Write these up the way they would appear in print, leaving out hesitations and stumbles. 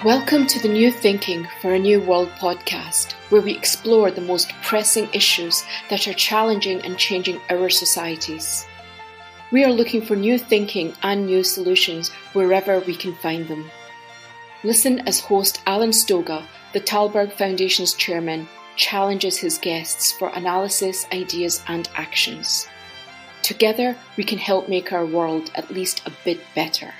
Welcome to the New Thinking for a New World podcast, where we explore the most pressing issues that are challenging and changing our societies. We are looking for new thinking and new solutions wherever we can find them. Listen as host Alan Stoga, the Talberg Foundation's chairman, challenges his guests for analysis, ideas and actions. Together, we can help make our world at least a bit better.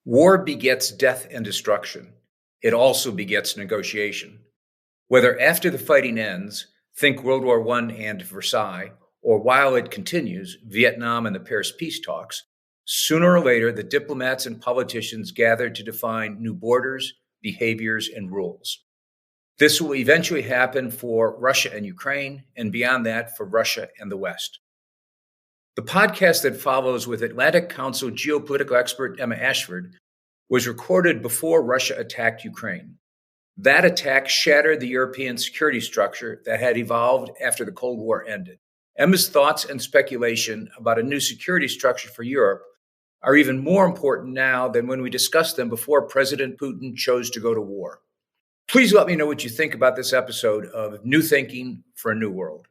War begets death and destruction. It also begets negotiation. Whether after the fighting ends, think World War I and Versailles, or while it continues, Vietnam and the Paris peace talks, sooner or later the diplomats and politicians gather to define new borders, behaviors, and rules. This will eventually happen for Russia and Ukraine, and beyond that for Russia and the West. The podcast that follows with Atlantic Council geopolitical expert Emma Ashford was recorded before Russia attacked Ukraine. That attack shattered the European security structure that had evolved after the Cold War ended. Emma's thoughts and speculation about a new security structure for Europe are even more important now than when we discussed them before President Putin chose to go to war. Please let me know what you think about this episode of New Thinking for a New World.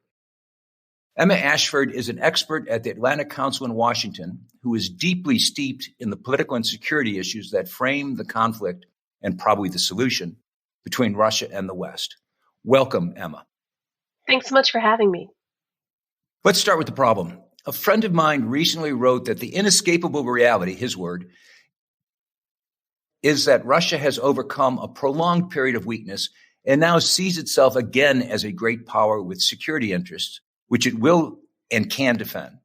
Emma Ashford is an expert at the Atlantic Council in Washington who is deeply steeped in the political and security issues that frame the conflict and probably the solution between Russia and the West. Welcome, Emma. Thanks so much for having me. Let's start with the problem. A friend of mine recently wrote that the inescapable reality, his word, is that Russia has overcome a prolonged period of weakness and now sees itself again as a great power with security interests, which it will and can defend.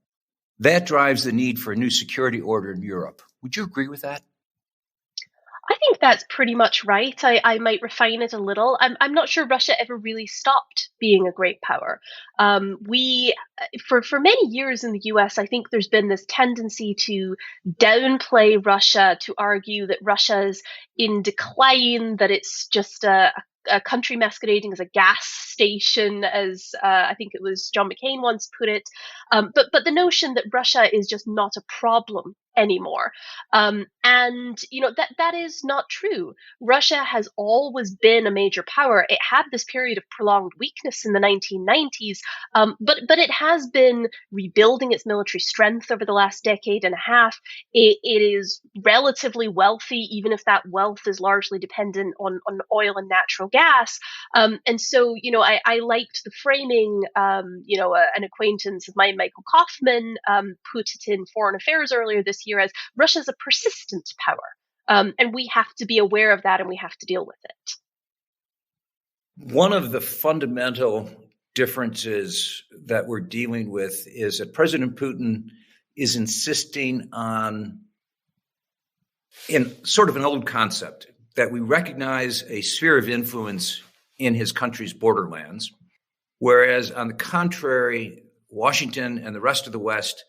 That drives the need for a new security order in Europe. Would you agree with that? I think that's pretty much right. I might refine it a little. I'm not sure Russia ever really stopped being a great power. For many years in the US, I think there's been this tendency to downplay Russia, to argue that Russia's in decline, that it's just a country masquerading as a gas station, as I think it was John McCain once put it. But the notion that Russia is just not a problem anymore. And that is not true. Russia has always been a major power. It had this period of prolonged weakness in the 1990s, but it has been rebuilding its military strength over the last decade and a half. It is relatively wealthy, even if that wealth is largely dependent on oil and natural gas. And so, I liked the framing, an acquaintance of mine, Michael Kaufman, put it in Foreign Affairs earlier this year as Russia's a persistent power. And we have to be aware of that and we have to deal with it. One of the fundamental differences that we're dealing with is that President Putin is insisting on, in sort of an old concept, that we recognize a sphere of influence in his country's borderlands, whereas on the contrary, Washington and the rest of the West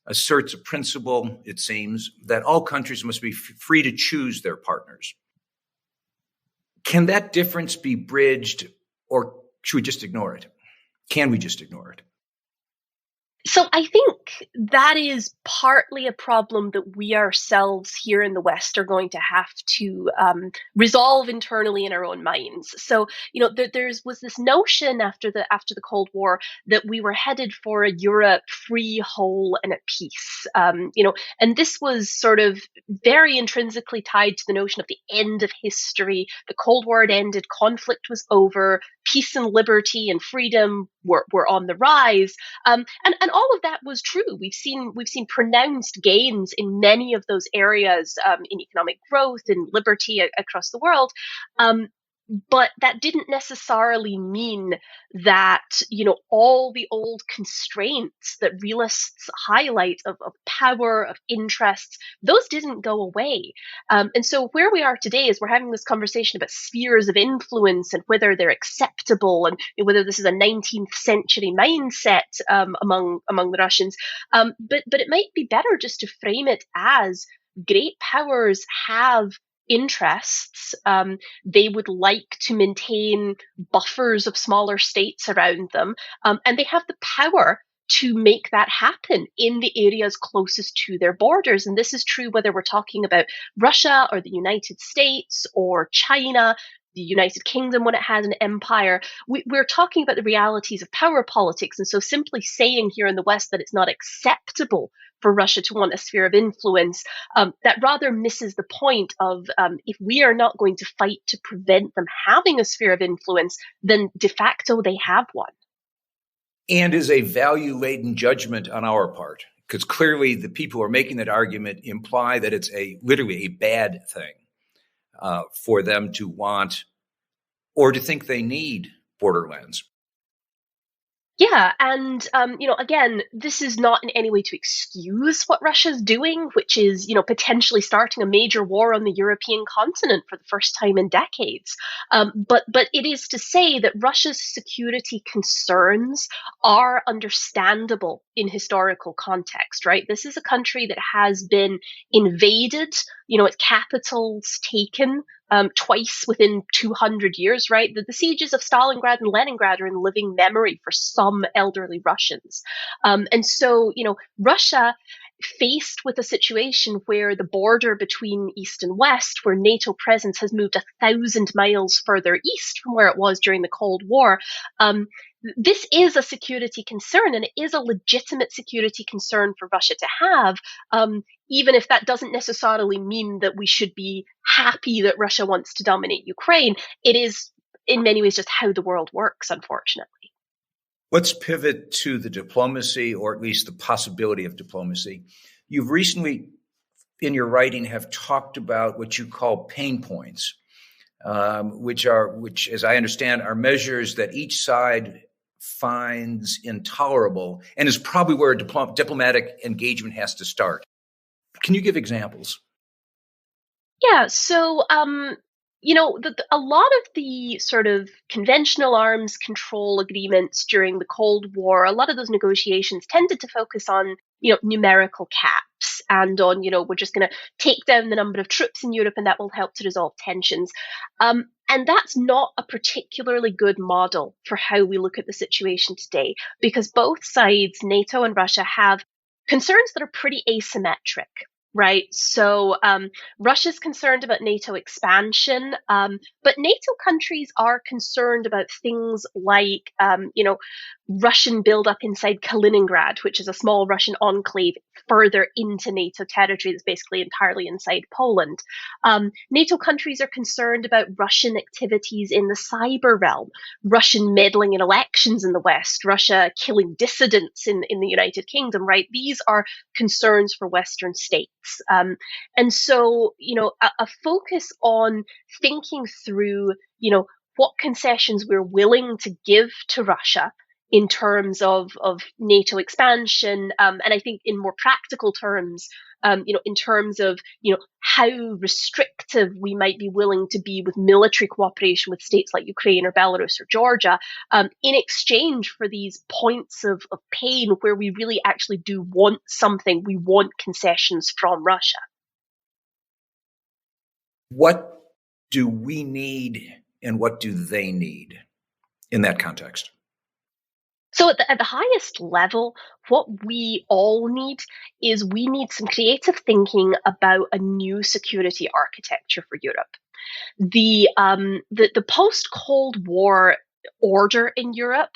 asserts a principle, it seems, that all countries must be free to choose their partners. Can that difference be bridged, or should we just ignore it? Can we just ignore it? So I think that is partly a problem that we ourselves here in the West are going to have to resolve internally in our own minds. So, there was this notion after the Cold War that we were headed for a Europe free, whole, and at peace. And this was sort of very intrinsically tied to the notion of the end of history. The Cold War had ended, conflict was over, peace and liberty and freedom were on the rise. And all of that was true. We've seen pronounced gains in many of those areas, in economic growth and liberty across the world. But that didn't necessarily mean that, all the old constraints that realists highlight of power, of interests, those didn't go away. And so where we are today is we're having this conversation about spheres of influence and whether they're acceptable and whether this is a 19th century mindset among the Russians. But it might be better just to frame it as great powers have interests. They would like to maintain buffers of smaller states around them, and they have the power to make that happen in the areas closest to their borders. And this is true whether we're talking about Russia or the United States or China, the United Kingdom when it has an empire. We're talking about the realities of power politics. And so simply saying here in the West that it's not acceptable for Russia to want a sphere of influence, that rather misses the point of if we are not going to fight to prevent them having a sphere of influence, then de facto they have one. And is a value-laden judgment on our part, because clearly the people who are making that argument imply that it's literally a bad thing for them to want or to think they need borderlands. Yeah, and again, this is not in any way to excuse what Russia's doing, which is, potentially starting a major war on the European continent for the first time in decades. But it is to say that Russia's security concerns are understandable in historical context, right? This is a country that has been invaded, its capital's taken twice within 200 years, right? The sieges of Stalingrad and Leningrad are in living memory for some elderly Russians. And so, Russia, faced with a situation where the border between East and West, where NATO presence has moved 1,000 miles further east from where it was during the Cold War, this is a security concern, and it is a legitimate security concern for Russia to have, even if that doesn't necessarily mean that we should be happy that Russia wants to dominate Ukraine. It is, in many ways, just how the world works, unfortunately. Let's pivot to the diplomacy, or at least the possibility of diplomacy. You've recently, in your writing, have talked about what you call pain points, which, as I understand, are measures that each side finds intolerable and is probably where a diplomatic engagement has to start. Can you give examples? Yeah, so a lot of the sort of conventional arms control agreements during the Cold War, a lot of those negotiations tended to focus on, numerical caps and on, we're just going to take down the number of troops in Europe and that will help to resolve tensions. And that's not a particularly good model for how we look at the situation today, because both sides, NATO and Russia, have concerns that are pretty asymmetric. Right. So Russia's concerned about NATO expansion, but NATO countries are concerned about things like, Russian buildup inside Kaliningrad, which is a small Russian enclave further into NATO territory that's basically entirely inside Poland. NATO countries are concerned about Russian activities in the cyber realm, Russian meddling in elections in the West, Russia killing dissidents in the United Kingdom, right? These are concerns for Western states. And so, a focus on thinking through, what concessions we're willing to give to Russia in terms of NATO expansion, and I think in more practical terms, in terms of, how restrictive we might be willing to be with military cooperation with states like Ukraine or Belarus or Georgia, in exchange for these points of pain where we really actually do want something. We want concessions from Russia. What do we need and what do they need in that context? So at the highest level, what we all need is we need some creative thinking about a new security architecture for Europe. The post-Cold War order in Europe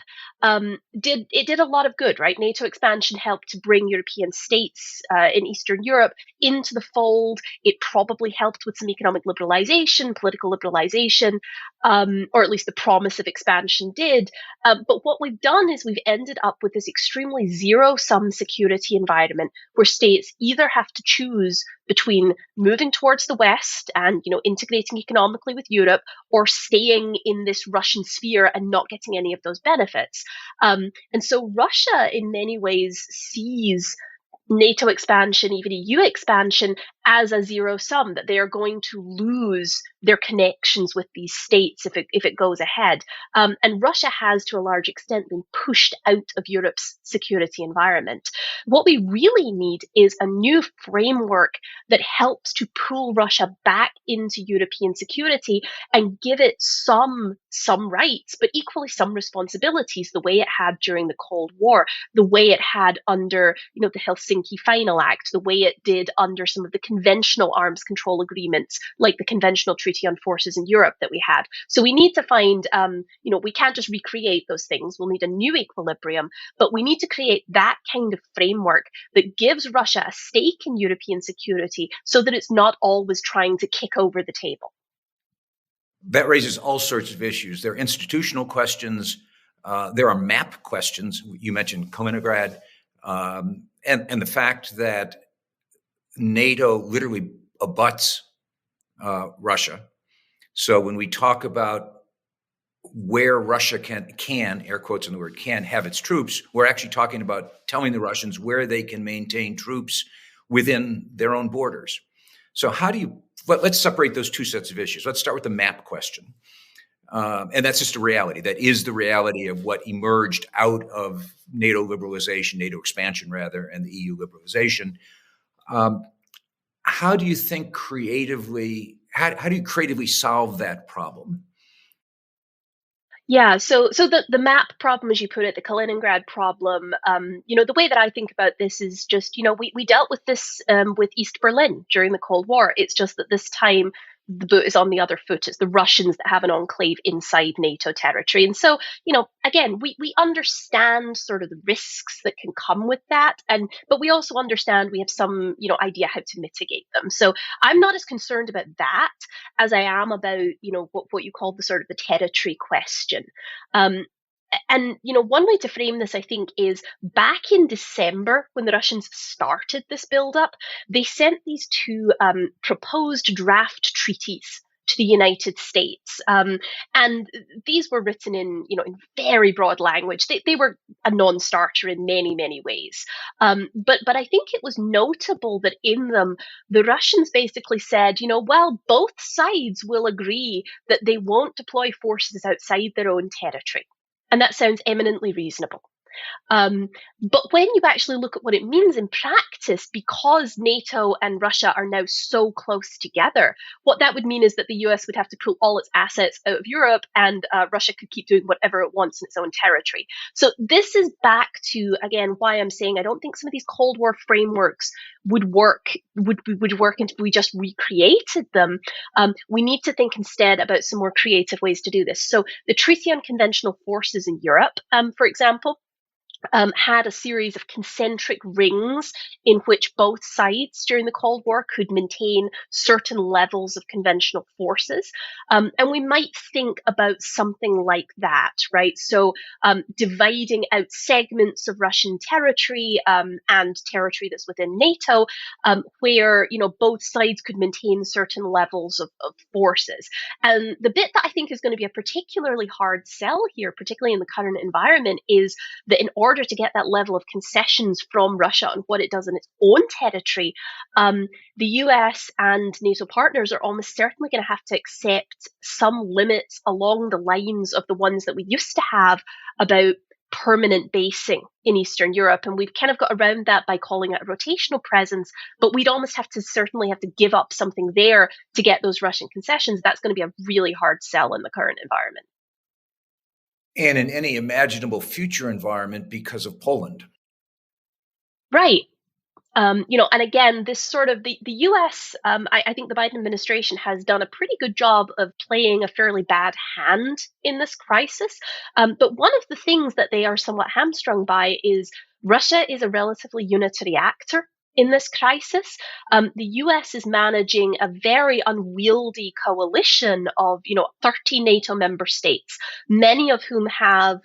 did a lot of good, right? NATO expansion helped to bring European states in Eastern Europe into the fold. It probably helped with some economic liberalization, political liberalization, or at least the promise of expansion did. But what we've done is we've ended up with this extremely zero-sum security environment where states either have to choose between moving towards the West and, integrating economically with Europe, or staying in this Russian sphere and not getting any of those benefits. And so Russia, in many ways, sees NATO expansion, even EU expansion, as a zero sum, that they are going to lose their connections with these states if it goes ahead. And Russia has, to a large extent, been pushed out of Europe's security environment. What we really need is a new framework that helps to pull Russia back into European security and give it some rights, but equally some responsibilities, the way it had during the Cold War, the way it had under the Helsinki Final Act, the way it did under some of the conventional arms control agreements, like the Conventional Treaty on Forces in Europe that we had. So we need to find, we can't just recreate those things. We'll need a new equilibrium, but we need to create that kind of framework that gives Russia a stake in European security so that it's not always trying to kick over the table. That raises all sorts of issues. There are institutional questions. There are map questions. You mentioned Kaliningrad, and the fact that NATO literally abuts Russia. So when we talk about where Russia can, air quotes in the word can, have its troops, we're actually talking about telling the Russians where they can maintain troops within their own borders. So let's separate those two sets of issues. Let's start with the map question. And that's just a reality. That is the reality of what emerged out of NATO liberalization, NATO expansion rather, and the EU liberalization. How do you think creatively, how do you creatively solve that problem? Yeah, so the map problem, as you put it, the Kaliningrad problem, the way that I think about this is just, we dealt with this with East Berlin during the Cold War. It's just that this time the boot is on the other foot. It's the Russians that have an enclave inside NATO territory. And so, again, we understand sort of the risks that can come with that. But we also understand we have some, idea how to mitigate them. So I'm not as concerned about that as I am about, what you call the sort of the territory question. And one way to frame this, I think, is back in December when the Russians started this buildup, they sent these two proposed draft treaties to the United States, and these were written in very broad language. They were a non-starter in many ways, but I think it was notable that in them the Russians basically said, well, both sides will agree that they won't deploy forces outside their own territory. And that sounds eminently reasonable. But when you actually look at what it means in practice, because NATO and Russia are now so close together, what that would mean is that the US would have to pull all its assets out of Europe, and Russia could keep doing whatever it wants in its own territory. So this is back to, again, why I'm saying I don't think some of these Cold War frameworks would work if we just recreated them. We need to think instead about some more creative ways to do this. So the Treaty on Conventional Forces in Europe, for example, had a series of concentric rings in which both sides during the Cold War could maintain certain levels of conventional forces. And we might think about something like that, right? So dividing out segments of Russian territory and territory that's within NATO, where both sides could maintain certain levels of forces. And the bit that I think is going to be a particularly hard sell here, particularly in the current environment, is that in order to get that level of concessions from Russia on what it does in its own territory, the US and NATO partners are almost certainly going to have to accept some limits along the lines of the ones that we used to have about permanent basing in Eastern Europe. And we've kind of got around that by calling it a rotational presence, but we'd almost certainly have to give up something there to get those Russian concessions. That's going to be a really hard sell in the current environment. And in any imaginable future environment because of Poland. Right. And again, this sort of the US, I think the Biden administration has done a pretty good job of playing a fairly bad hand in this crisis. But one of the things that they are somewhat hamstrung by is Russia is a relatively unitary actor in this crisis. The US is managing a very unwieldy coalition of, 30 NATO member states, many of whom have,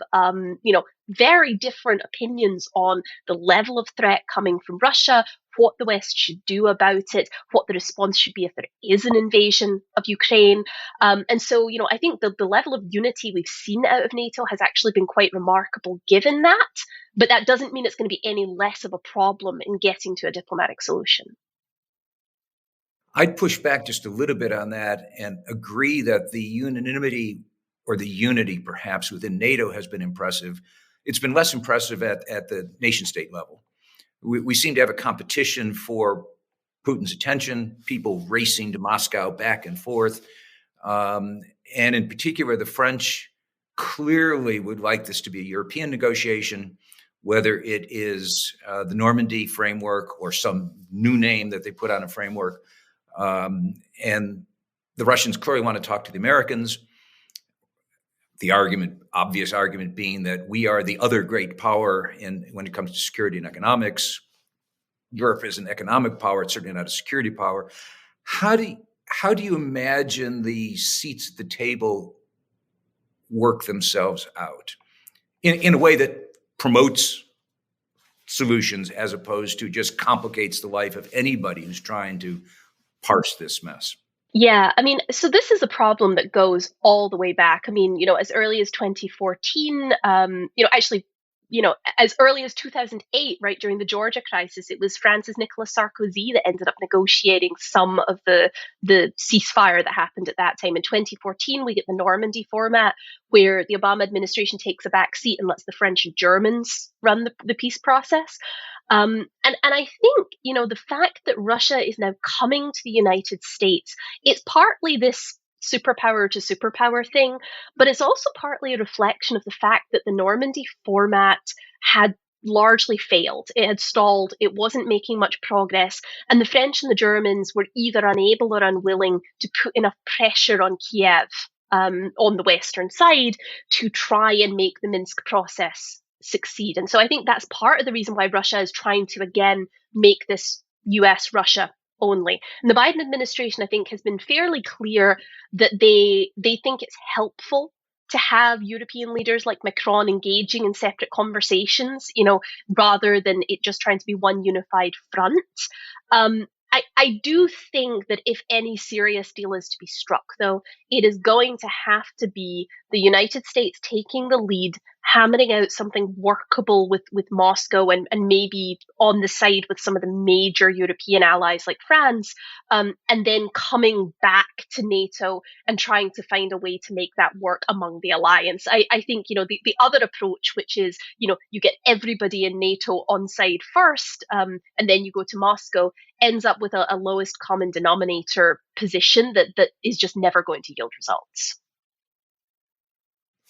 very different opinions on the level of threat coming from Russia, what the West should do about it, what the response should be if there is an invasion of Ukraine. And so, I think the level of unity we've seen out of NATO has actually been quite remarkable given that. But that doesn't mean it's going to be any less of a problem in getting to a diplomatic solution. I'd push back just a little bit on that and agree that the unanimity or the unity perhaps within NATO has been impressive. It's been less impressive at the nation state level. We seem to have a competition for Putin's attention, people racing to Moscow back and forth. And in particular, the French clearly would like this to be a European negotiation, whether it is the Normandy framework or some new name that they put on a framework. And the Russians clearly want to talk to the Americans. The obvious argument being that we are the other great power when it comes to security and economics. Europe is an economic power; it's certainly not a security power. How do you imagine the seats at the table work themselves out in a way that promotes solutions as opposed to just complicates the life of anybody who's trying to parse this mess? Yeah, I mean, so this is a problem that goes all the way back. I mean, as early as 2014, actually, as early as 2008, right during the Georgia crisis, it was France's Nicolas Sarkozy that ended up negotiating some of the ceasefire that happened at that time. In 2014, we get the Normandy format, where the Obama administration takes a back seat and lets the French and Germans run the peace process. And I think, the fact that Russia is now coming to the United States, it's partly this superpower to superpower thing, but it's also partly a reflection of the fact that the Normandy format had largely failed. It had stalled. It wasn't making much progress. And the French and the Germans were either unable or unwilling to put enough pressure on Kiev on the Western side to try and make the Minsk process succeed. And so I think that's part of the reason why Russia is trying to, again, make this US-Russia only. And the Biden administration, I think, has been fairly clear that they think it's helpful to have European leaders like Macron engaging in separate conversations, rather than it just trying to be one unified front. I do think that if any serious deal is to be struck, though, it is going to have to be the United States taking the lead, hammering out something workable with Moscow and maybe on the side with some of the major European allies like France, and then coming back to NATO and trying to find a way to make that work among the alliance. I think, the other approach, which is, you get everybody in NATO on side first, and then you go to Moscow, ends up with a lowest common denominator position that is just never going to yield results.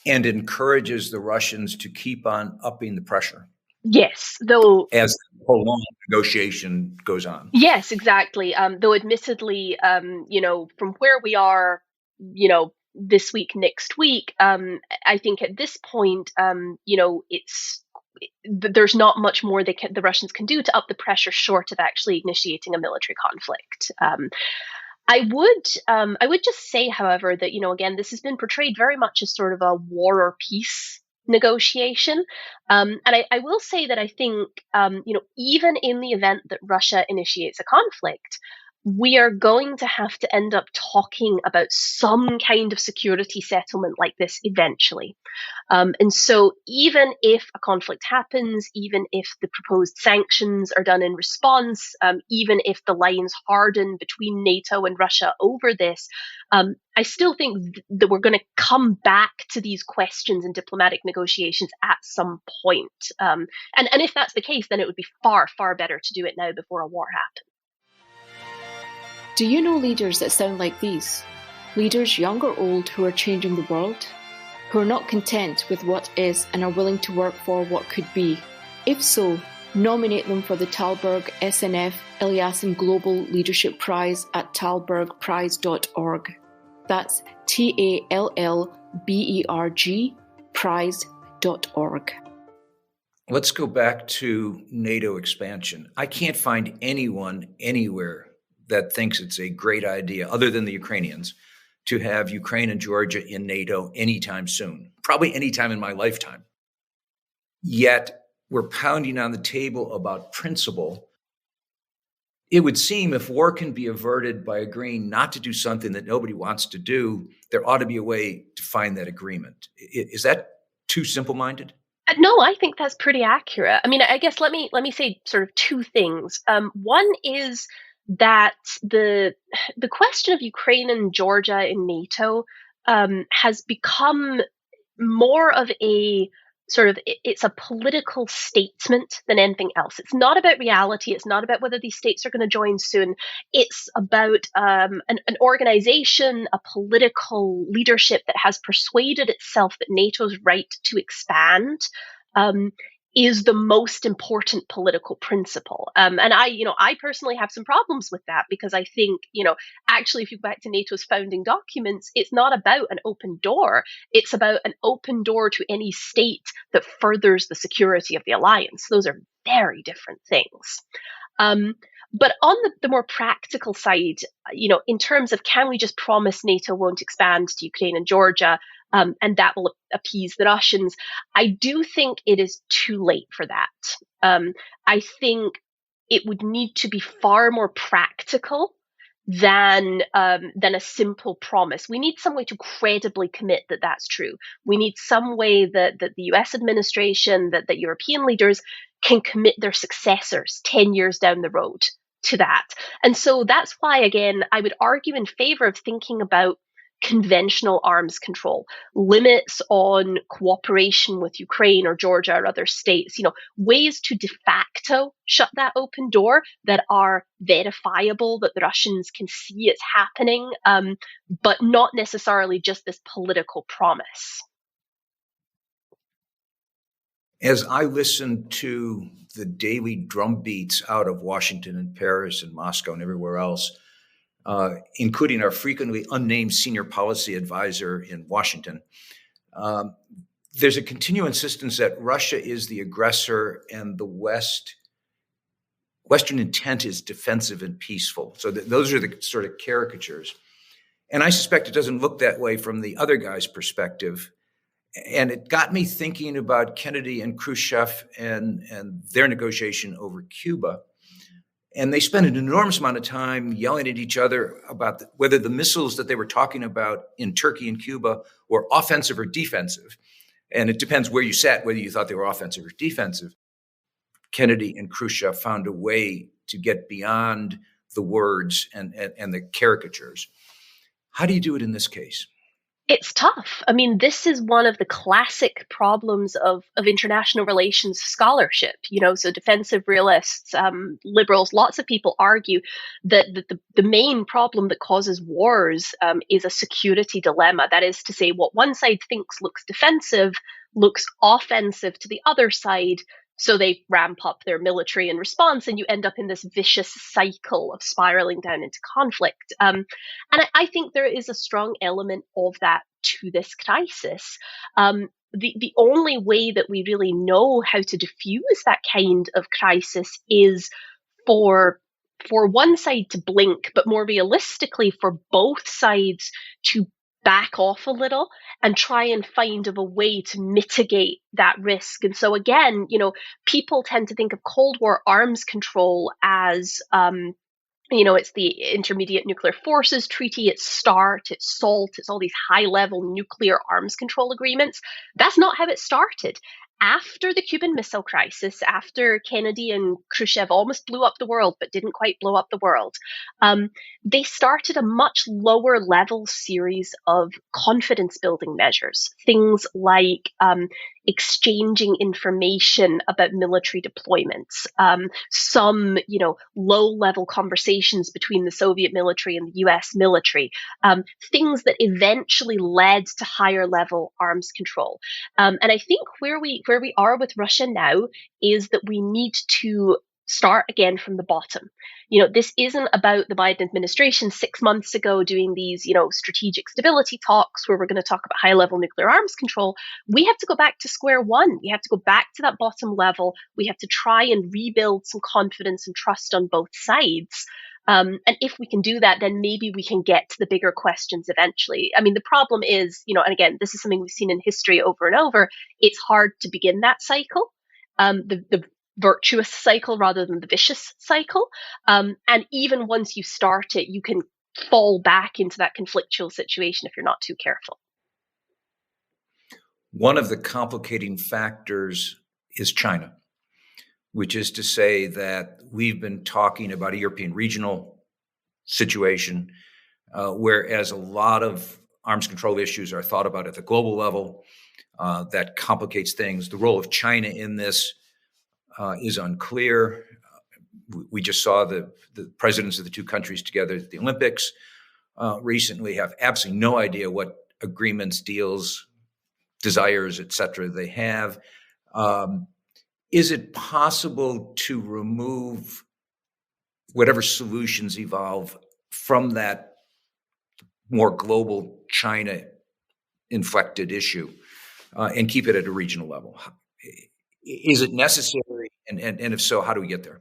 And encourages the Russians to keep on upping the pressure. Yes, though as the prolonged negotiation goes on. Yes, exactly. Though admittedly, from where we are, this week, next week, I think at this point, there's not much more the Russians can do to up the pressure short of actually initiating a military conflict. I would just say, however, that, again, this has been portrayed very much as sort of a war or peace negotiation. And I will say that I think, even in the event that Russia initiates a conflict, we are going to have to end up talking about some kind of security settlement like this eventually. And so even if a conflict happens, even if the proposed sanctions are done in response, even if the lines harden between NATO and Russia over this, I still think that we're going to come back to these questions in diplomatic negotiations at some point. And if that's the case, then it would be far, far better to do it now before a war happens. Do you know leaders that sound like these? Leaders, young or old, who are changing the world? Who are not content with what is and are willing to work for what could be? If so, nominate them for the Talberg SNF Eliasson Global Leadership Prize at talbergprize.org. That's TALLBERG prize.org. Let's go back to NATO expansion. I can't find anyone anywhere that thinks it's a great idea, other than the Ukrainians, to have Ukraine and Georgia in NATO anytime soon, probably anytime in my lifetime. Yet we're pounding on the table about principle. It would seem if war can be averted by agreeing not to do something that nobody wants to do, there ought to be a way to find that agreement. Is that too simple-minded? No, I think that's pretty accurate. I mean, I guess let me say sort of two things. One is that the question of Ukraine and Georgia in NATO has become more of a sort of it's a political statement than anything else. It's not about reality. It's not about whether these states are going to join soon. It's about an organization, a political leadership that has persuaded itself that NATO's right to expand um, is the most important political principle. And I personally have some problems with that because I think, actually, if you go back to NATO's founding documents, it's not about an open door. It's about an open door to any state that furthers the security of the alliance. Those are very different things. Um, but on the more practical side, in terms of can we just promise NATO won't expand to Ukraine and Georgia, and that will appease the Russians, I do think it is too late for that. I think it would need to be far more practical than a simple promise. We need some way to credibly commit that that's true. We need some way that the U.S. administration, that European leaders can commit their successors 10 years down the road to that. And so that's why, again, I would argue in favor of thinking about conventional arms control, limits on cooperation with Ukraine or Georgia or other states, ways to de facto shut that open door that are verifiable, that the Russians can see it's happening, but not necessarily just this political promise. As I listen to the daily drumbeats out of Washington and Paris and Moscow and everywhere else, including our frequently unnamed senior policy advisor in Washington, there's a continual insistence that Russia is the aggressor and the Western intent is defensive and peaceful. So those are the sort of caricatures. And I suspect it doesn't look that way from the other guy's perspective. And it got me thinking about Kennedy and Khrushchev and their negotiation over Cuba. And they spent an enormous amount of time yelling at each other about whether the missiles that they were talking about in Turkey and Cuba were offensive or defensive. And it depends where you sat, whether you thought they were offensive or defensive. Kennedy and Khrushchev found a way to get beyond the words and the caricatures. How do you do it in this case? It's tough. I mean, this is one of the classic problems of international relations scholarship. So defensive realists, liberals, lots of people argue that the main problem that causes wars is a security dilemma. That is to say, what one side thinks looks defensive looks offensive to the other side. So they ramp up their military in response, and you end up in this vicious cycle of spiraling down into conflict. And I think there is a strong element of that to this crisis. The only way that we really know how to diffuse that kind of crisis is for one side to blink, but more realistically for both sides to back off a little and try and find a way to mitigate that risk. And so again, people tend to think of Cold War arms control as it's the Intermediate Nuclear Forces Treaty, it's START, it's SALT, it's all these high-level nuclear arms control agreements. That's not how it started. After the Cuban Missile Crisis, after Kennedy and Khrushchev almost blew up the world but didn't quite blow up the world, they started a much lower level series of confidence building measures. Things like exchanging information about military deployments, some low level conversations between the Soviet military and the US military, things that eventually led to higher level arms control. And I think where we are with Russia now is that we need to start again from the bottom. This isn't about the Biden administration 6 months ago doing these, strategic stability talks where we're going to talk about high level nuclear arms control. We have to go back to square one. We have to go back to that bottom level. We have to try and rebuild some confidence and trust on both sides. And if we can do that, then maybe we can get to the bigger questions eventually. I mean, the problem is, and again, this is something we've seen in history over and over. It's hard to begin that cycle, the virtuous cycle rather than the vicious cycle. And even once you start it, you can fall back into that conflictual situation if you're not too careful. One of the complicating factors is China, which is to say that we've been talking about a European regional situation, whereas a lot of arms control issues are thought about at the global level. That complicates things. The role of China in this is unclear. We just saw the presidents of the two countries together at the Olympics recently have absolutely no idea what agreements, deals, desires, et cetera, they have. Is it possible to remove whatever solutions evolve from that more global China-inflected issue and keep it at a regional level? Is it necessary? And if so, how do we get there?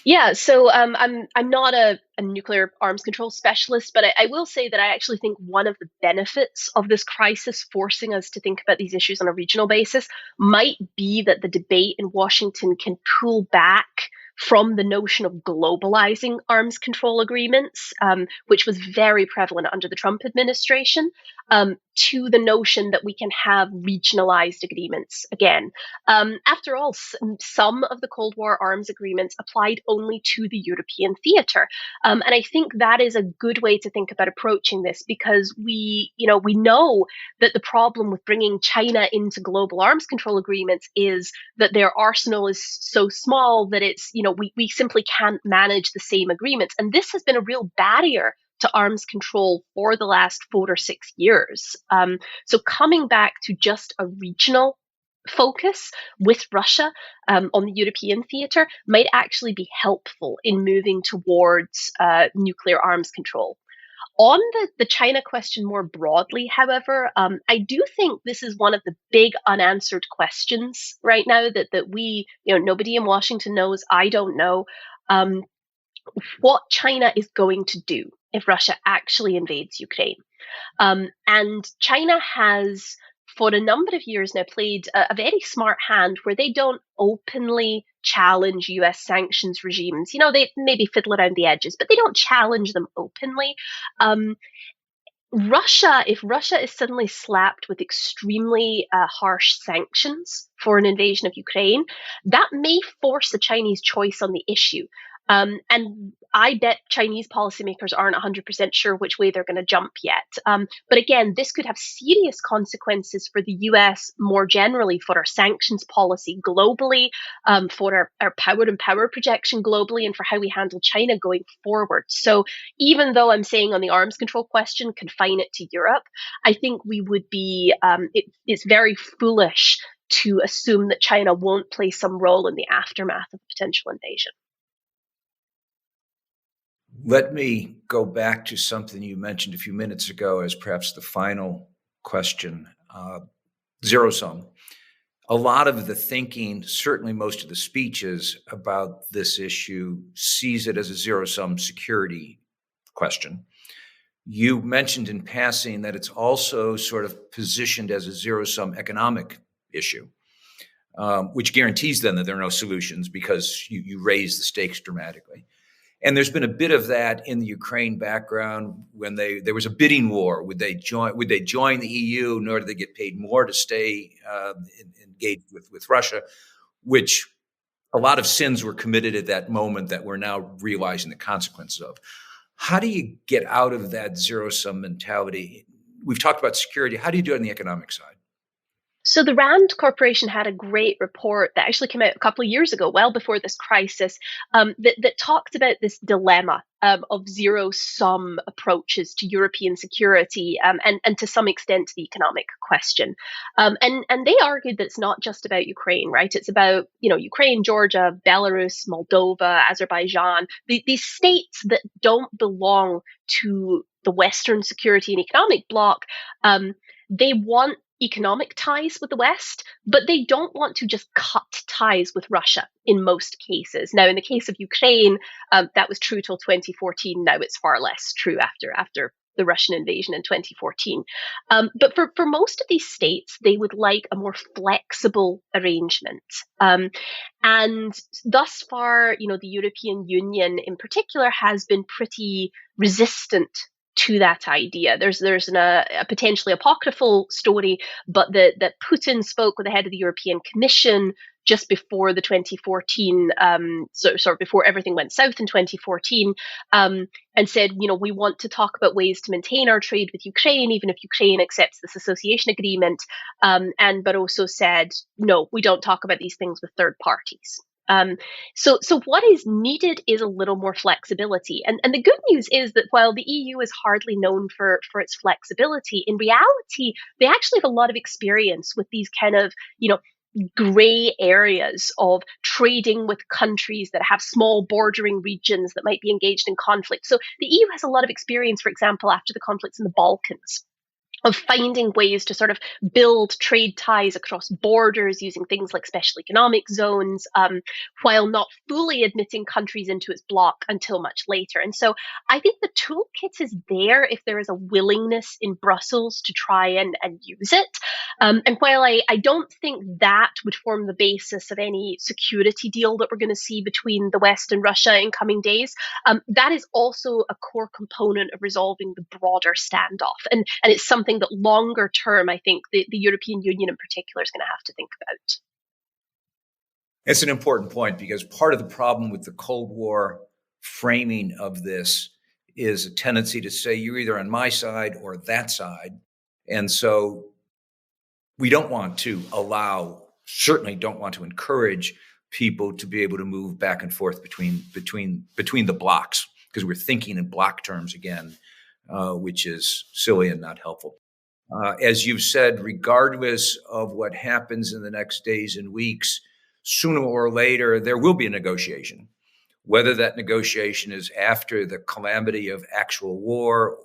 Yeah, so I'm not a nuclear arms control specialist, but I will say that I actually think one of the benefits of this crisis forcing us to think about these issues on a regional basis might be that the debate in Washington can pull back from the notion of globalizing arms control agreements, which was very prevalent under the Trump administration, to the notion that we can have regionalized agreements again. After all, some of the Cold War arms agreements applied only to the European theater. And I think that is a good way to think about approaching this, because we know that the problem with bringing China into global arms control agreements is that their arsenal is so small that it's, we simply can't manage the same agreements. And this has been a real barrier to arms control for the last 4 or 6 years. So coming back to just a regional focus with Russia on the European theater might actually be helpful in moving towards nuclear arms control. On the China question more broadly, however, I do think this is one of the big unanswered questions right now that we, nobody in Washington knows. I don't know what China is going to do if Russia actually invades Ukraine. And China has, for a number of years now, played a very smart hand where they don't openly challenge US sanctions regimes. They maybe fiddle around the edges, but they don't challenge them openly. If Russia is suddenly slapped with extremely harsh sanctions for an invasion of Ukraine, that may force a Chinese choice on the issue. And I bet Chinese policymakers aren't 100% sure which way they're going to jump yet. But again, this could have serious consequences for the US more generally, for our sanctions policy globally, for our power and power projection globally, and for how we handle China going forward. So even though I'm saying on the arms control question, confine it to Europe, I think we would be, it's very foolish to assume that China won't play some role in the aftermath of a potential invasion. Let me go back to something you mentioned a few minutes ago as perhaps the final question. Zerosum. A lot of the thinking, certainly most of the speeches about this issue, sees it as a zero-sum security question. You mentioned in passing that it's also sort of positioned as a zero-sum economic issue, which guarantees then that there are no solutions because you raise the stakes dramatically. And there's been a bit of that in the Ukraine background when there was a bidding war. Would they join the EU, nor do they get paid more to stay engaged with Russia, which a lot of sins were committed at that moment that we're now realizing the consequences of. How do you get out of that zero-sum mentality? We've talked about security. How do you do it on the economic side? So the RAND Corporation had a great report that actually came out a couple of years ago, well before this crisis, that talked about this dilemma of zero-sum approaches to European security and to some extent to the economic question. And they argued that it's not just about Ukraine, right? It's about, Ukraine, Georgia, Belarus, Moldova, Azerbaijan, these states that don't belong to the Western security and economic bloc. They want economic ties with the West, but they don't want to just cut ties with Russia in most cases. Now, in the case of Ukraine, that was true till 2014. Now it's far less true after the Russian invasion in 2014. But for most of these states, they would like a more flexible arrangement. And thus far, the European Union in particular has been pretty resistant to that idea. There's a potentially apocryphal story, but that Putin spoke with the head of the European Commission just before the 2014, before everything went south in 2014, and said, we want to talk about ways to maintain our trade with Ukraine, even if Ukraine accepts this association agreement, but also said, no, we don't talk about these things with third parties. So what is needed is a little more flexibility. And the good news is that while the EU is hardly known for its flexibility, in reality, they actually have a lot of experience with these kind of, gray areas of trading with countries that have small bordering regions that might be engaged in conflict. So the EU has a lot of experience, for example, after the conflicts in the Balkans, of finding ways to sort of build trade ties across borders using things like special economic zones, while not fully admitting countries into its bloc until much later. And so I think the toolkit is there if there is a willingness in Brussels to try and use it. And while I don't think that would form the basis of any security deal that we're going to see between the West and Russia in coming days, that is also a core component of resolving the broader standoff. And it's something that longer term, I think the European Union in particular is going to have to think about. It's an important point because part of the problem with the Cold War framing of this is a tendency to say you're either on my side or that side. And so we don't want to certainly don't want to encourage people to be able to move back and forth between the blocks, because we're thinking in block terms again, which is silly and not helpful. As you've said, regardless of what happens in the next days and weeks, sooner or later, there will be a negotiation. Whether that negotiation is after the calamity of actual war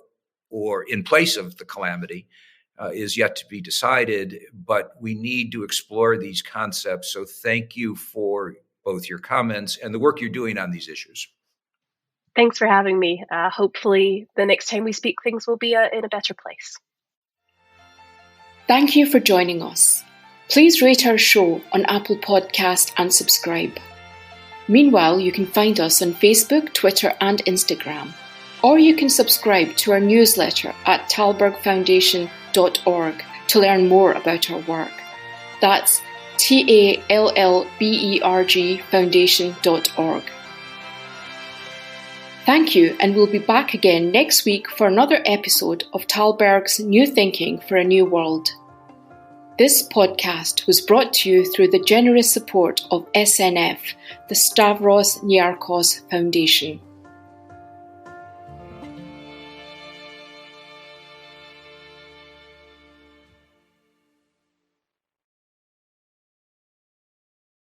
or in place of the calamity is yet to be decided, but we need to explore these concepts. So thank you for both your comments and the work you're doing on these issues. Thanks for having me. Hopefully the next time we speak, things will be in a better place. Thank you for joining us. Please rate our show on Apple Podcast and subscribe. Meanwhile, you can find us on Facebook, Twitter, and Instagram, or you can subscribe to our newsletter at tallbergfoundation.org to learn more about our work. That's TALLBERG foundation.org. Thank you, and we'll be back again next week for another episode of Tallberg's New Thinking for a New World. This podcast was brought to you through the generous support of SNF, the Stavros Niarchos Foundation.